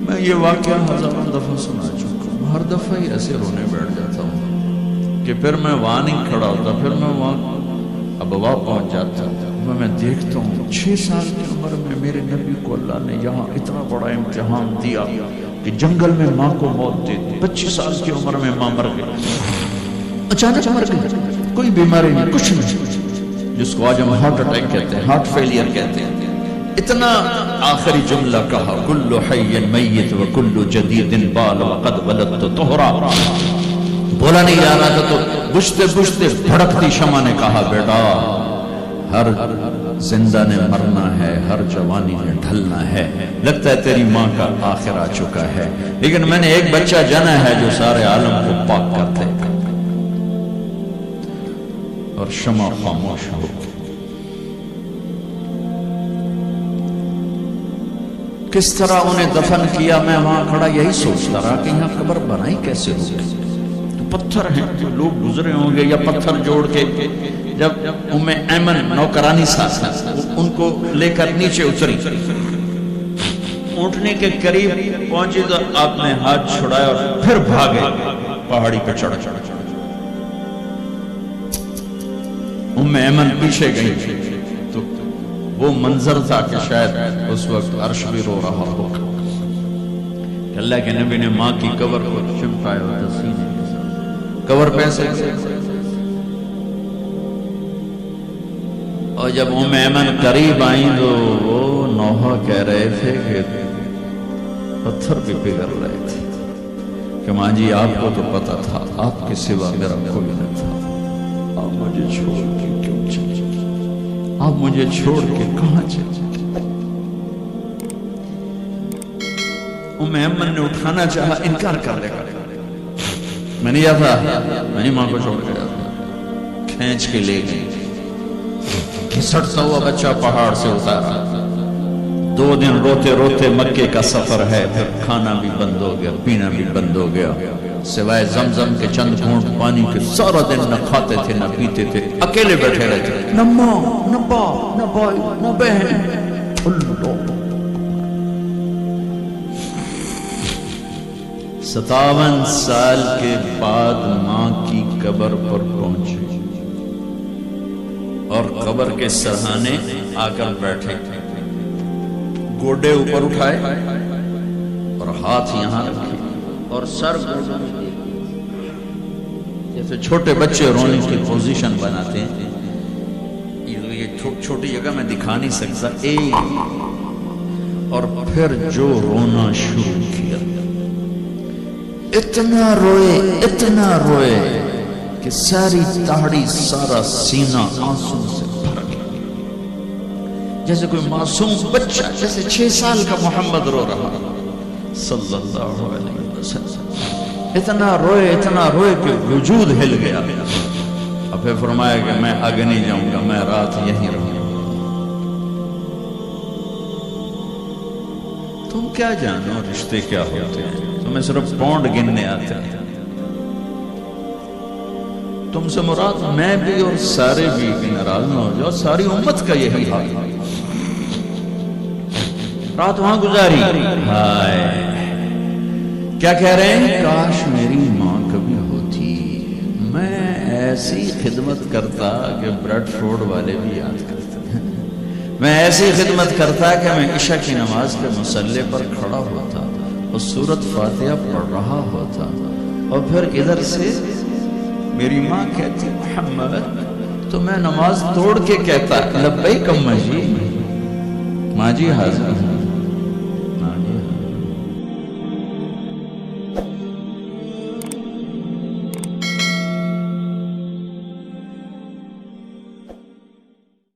میں یہ واقعہ ہزاروں دفعہ سنا چکا ہوں، ہر دفعہ ہی ایسے رونے بیٹھ جاتا ہوں کہ پھر میں وہاں نہیں کھڑا ہوتا، پھر میں وہاں ابوا پہنچ جاتا ہوں، میں دیکھتا ہوں 6 سال کی عمر میں میرے نبی کو اللہ نے یہاں اتنا بڑا امتحان دیا کہ جنگل میں ماں کو موت دے دی، 25 سال کی عمر میں ماں مر گئی، اچانک مر گئی، کوئی بیماری نہیں، کچھ نہیں، جس کو آج ہم ہارٹ اٹیک کہتے ہیں، ہارٹ فیلئر کہتے ہیں۔ اتنا آخری جملہ کہا کل حی میت و کل جدید بال وقد ولدت طہرا، بولا نہیں جا رہا تھا تو بجھتے بجھتے بھڑکتی شمع نے کہا بیٹا ہر زندہ نے مرنا ہے، ہر جوانی نے ڈھلنا ہے، لگتا ہے تیری ماں کا آخر آ چکا ہے، لیکن میں نے ایک بچہ جنا ہے جو سارے عالم کو پاک کر دے گا۔ اور شمع خاموش ہو گئی۔ کس طرح انہیں دفن کیا، میں وہاں کھڑا یہی سوچتا رہا کہ یہاں قبر بنائی کیسے ہوگی، تو پتھر ہیں جو لوگ گزرے ہوں گے، یا پتھر جوڑ کے جب ام ایمن نوکرانی ساتھ ان کو لے کر نیچے اتری، اونٹنے کے قریب پہنچی تو آپ نے ہاتھ چھڑایا اور پھر بھاگے، پہاڑی پہ چڑھ ام ایمن پیچھے گئی تو وہ منظر تھا کہ شاید اس وقت عرش بھی رو رہا ہوگا کہ اللہ کے نبی نے ماں کی قبر کو چمٹایا ہوتا سینے کے ساتھ، قبر پہ سے، اور جب ام ایمن قریب آئیں تو وہ نوحہ کہہ رہے تھے کہ پتھر بھی پگھل رہے تھے کہ ماں جی آپ کو تو پتا تھا آپ کے سوا میرا کوئی نہ تھا، آپ مجھے چھوڑ کے کیوں چلے، آپ مجھے چھوڑ کے کہاں چلے۔ ام ایمن نے اٹھانا چاہا، انکار کر دے گا، میں نہیں جاتا، میں نہیں ماں کو چھوڑ کے جاتا، کھینچ کے لے گئی، گھسٹتا ہوا بچہ پہاڑ سے اتارا، 2 دن روتے روتے مکے کا سفر ہے، پھر کھانا بھی بند ہو گیا، پینا بھی بند ہو گیا، سوائے زمزم کے چند گھونٹ پانی کے سارا دن نہ کھاتے تھے نہ پیتے تھے، اکیلے بیٹھے رہتے، نہ ماں نہ باپ نہ بھائی نہ بہن، اللہ۔ 57 سال کے بعد ماں کی قبر پر پہنچے اور قبر کے سرہانے آ کر بیٹھے، گوڈے اوپر اٹھائے اور ہاتھ یہاں رکھے اور سر جیسے چھوٹے بچے رونے کی پوزیشن بناتے ہیں، یہ چھوٹی جگہ میں دکھا نہیں سکتا، اور پھر جو رونا شروع کیا، اتنا روئے کہ ساری داڑھی سارا سینہ آنسوں سے بھر گیا، جیسے کوئی معصوم بچہ، جیسے 6 سال کا محمد رو رہا صلی اللہ علیہ وسلم، اتنا روئے کہ وجود ہل گیا۔ اب پھر فرمایا کہ میں آگے نہیں جاؤں گا، میں رات یہیں رہوں گا۔ تم کیا جانو رشتے کیا ہوتے ہیں، تمہیں صرف پونڈ گننے آتے ہیں، تم سے مراد میں بھی اور سارے بھی، ناراض نہ ہو جاؤ، ساری امت کا یہی حال ہے۔ رات وہاں گزاری، ہائے کیا کہہ رہے ہیں، کاش میری ماں کبھی ہوتی، میں ایسی خدمت کرتا کہ بریڈ فورڈ والے بھی یاد کرتے ہیں، میں ایسی خدمت کرتا کہ میں عشاء کی نماز کے مصلے پر کھڑا ہوتا اور سورۃ فاتحہ پڑھ رہا ہوتا، اور پھر ادھر سے میری ماں کہتی محمد، تو میں نماز توڑ کے کہتا لبیک اماں جی، ماں جی حاضر ہوں۔